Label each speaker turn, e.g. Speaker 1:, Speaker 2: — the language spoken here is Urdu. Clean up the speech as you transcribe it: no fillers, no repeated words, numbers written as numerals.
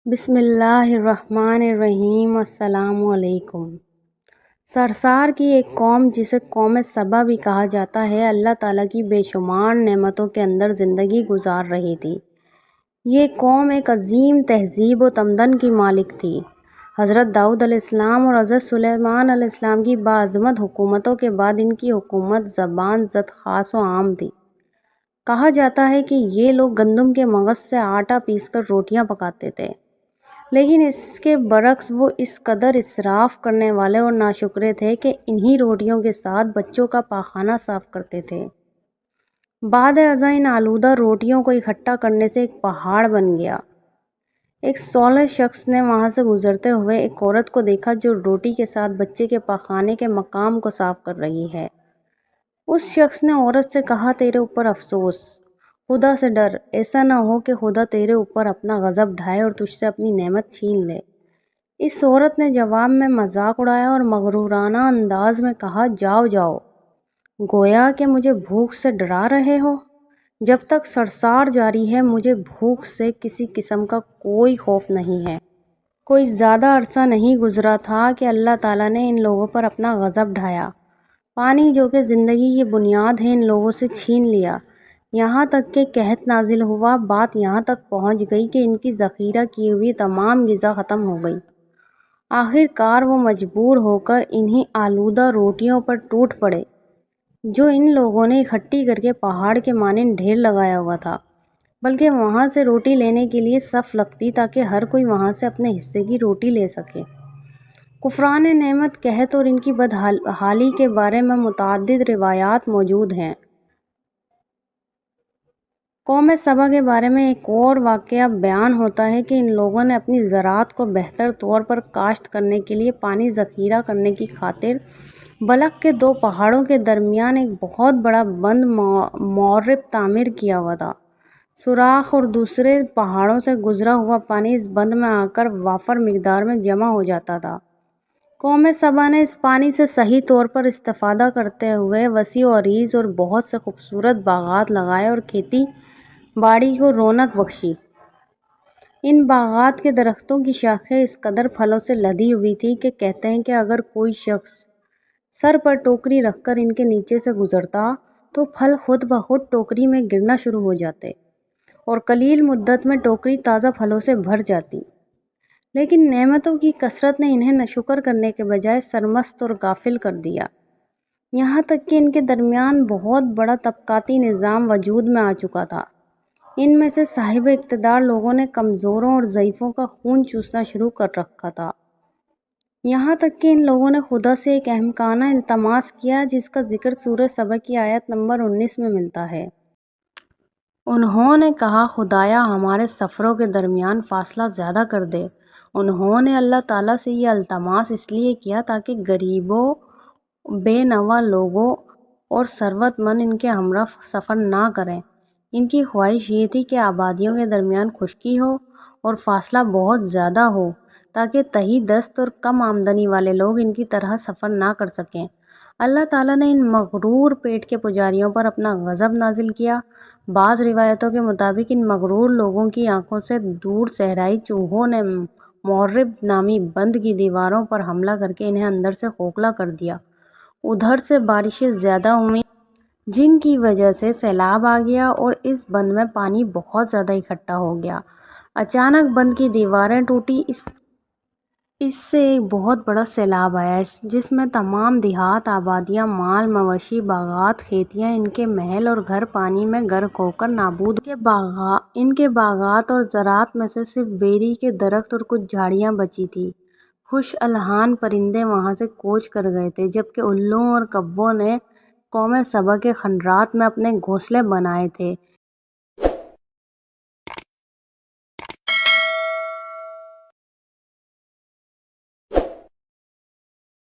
Speaker 1: بسم اللہ الرحمن الرحیم۔ السلام علیکم۔ سرسار کی ایک قوم جسے قوم سبا بھی کہا جاتا ہے، اللہ تعالیٰ کی بے شمار نعمتوں کے اندر زندگی گزار رہی تھی۔ یہ قوم ایک عظیم تہذیب و تمدن کی مالک تھی۔ حضرت داؤد علیہ السلام اور حضرت سلیمان علیہ السلام کی باعظمت حکومتوں کے بعد ان کی حکومت زبان زد خاص و عام تھی۔ کہا جاتا ہے کہ یہ لوگ گندم کے مغز سے آٹا پیس کر روٹیاں پکاتے تھے، لیکن اس کے برعکس وہ اس قدر اسراف کرنے والے اور ناشکرے تھے کہ انہی روٹیوں کے ساتھ بچوں کا پاخانہ صاف کرتے تھے۔ بعد ازاں ان آلودہ روٹیوں کو اکٹھا کرنے سے ایک پہاڑ بن گیا۔ ایک صالح شخص نے وہاں سے گزرتے ہوئے ایک عورت کو دیکھا جو روٹی کے ساتھ بچے کے پاخانے کے مقام کو صاف کر رہی ہے۔ اس شخص نے عورت سے کہا، تیرے اوپر افسوس، خدا سے ڈر، ایسا نہ ہو کہ خدا تیرے اوپر اپنا غضب ڈھائے اور تجھ سے اپنی نعمت چھین لے۔ اس عورت نے جواب میں مذاق اڑایا اور مغرورانہ انداز میں کہا، جاؤ جاؤ، گویا کہ مجھے بھوک سے ڈرا رہے ہو۔ جب تک سرسار جاری ہے مجھے بھوک سے کسی قسم کا کوئی خوف نہیں ہے۔ کوئی زیادہ عرصہ نہیں گزرا تھا کہ اللہ تعالیٰ نے ان لوگوں پر اپنا غضب ڈھایا۔ پانی جو کہ زندگی کی بنیاد ہے ان لوگوں سے چھین لیا، یہاں تک کہ قحط نازل ہوا۔ بات یہاں تک پہنچ گئی کہ ان کی ذخیرہ کی ہوئی تمام غذا ختم ہو گئی۔ آخر کار وہ مجبور ہو کر انہی آلودہ روٹیوں پر ٹوٹ پڑے جو ان لوگوں نے اکٹھی کر کے پہاڑ کے مانند ڈھیر لگایا ہوا تھا، بلکہ وہاں سے روٹی لینے کے لیے صف لگتی تاکہ ہر کوئی وہاں سے اپنے حصے کی روٹی لے سکے۔ کفران نعمت، قحط اور ان کی بدحالی کے بارے میں متعدد روایات موجود ہیں۔ قوم سبا کے بارے میں ایک اور واقعہ بیان ہوتا ہے کہ ان لوگوں نے اپنی زراعت کو بہتر طور پر کاشت کرنے کے لیے پانی ذخیرہ کرنے کی خاطر بلخ کے دو پہاڑوں کے درمیان ایک بہت بڑا بند مورب تعمیر کیا ہوا تھا۔ سوراخ اور دوسرے پہاڑوں سے گزرا ہوا پانی اس بند میں آ کر وافر مقدار میں جمع ہو جاتا تھا۔ قوم سبا نے اس پانی سے صحیح طور پر استفادہ کرتے ہوئے وسیع و عریض اور بہت سے خوبصورت باغات لگائے اور کھیتی باڑی کو رونق بخشی۔ ان باغات کے درختوں کی شاخیں اس قدر پھلوں سے لدی ہوئی تھی کہ کہتے ہیں کہ اگر کوئی شخص سر پر ٹوکری رکھ کر ان کے نیچے سے گزرتا تو پھل خود بخود ٹوکری میں گرنا شروع ہو جاتے اور قلیل مدت میں ٹوکری تازہ پھلوں سے بھر جاتی۔ لیکن نعمتوں کی کثرت نے انہیں ناشکر کرنے کے بجائے سرمست اور غافل کر دیا، یہاں تک کہ ان کے درمیان بہت بڑا طبقاتی نظام وجود میں آ چکا تھا۔ ان میں سے صاحب اقتدار لوگوں نے کمزوروں اور ضعیفوں کا خون چوسنا شروع کر رکھا تھا، یہاں تک کہ ان لوگوں نے خدا سے ایک احمقانہ التماس کیا جس کا ذکر سورہ سبا کی آیت نمبر 19 میں ملتا ہے۔ انہوں نے کہا، خدایا ہمارے سفروں کے درمیان فاصلہ زیادہ کر دے۔ انہوں نے اللہ تعالیٰ سے یہ التماس اس لیے کیا تاکہ غریبوں، بے نوا لوگوں اور ثروت مند ان کے ہمراہ سفر نہ کریں۔ ان کی خواہش یہ تھی کہ آبادیوں کے درمیان خشکی ہو اور فاصلہ بہت زیادہ ہو تاکہ تہی دست اور کم آمدنی والے لوگ ان کی طرح سفر نہ کر سکیں۔ اللہ تعالیٰ نے ان مغرور پیٹ کے پجاریوں پر اپنا غضب نازل کیا۔ بعض روایتوں کے مطابق ان مغرور لوگوں کی آنکھوں سے دور صحرائی چوہوں نے مورب نامی بند کی دیواروں پر حملہ کر کے انہیں اندر سے کھوکھلا کر دیا۔ ادھر سے بارشیں زیادہ ہوئیں جن کی وجہ سے سیلاب آ گیا اور اس بند میں پانی بہت زیادہ اکٹھا ہو گیا۔ اچانک بند کی دیواریں ٹوٹی، اس سے ایک بہت بڑا سیلاب آیا جس میں تمام دیہات، آبادیاں، مال مویشی، باغات، کھیتیاں، ان کے محل اور گھر پانی میں غرق ہو کر نابود ہوئے۔ ان کے باغات اور زراعت میں سے صرف بیری کے درخت اور کچھ جھاڑیاں بچی تھیں۔ خوش الحان پرندے وہاں سے کوچ کر گئے تھے، جبکہ الوں اور کبوں نے قوم سبا کے کھنڈرات میں اپنے گھونسلے بنائے تھے۔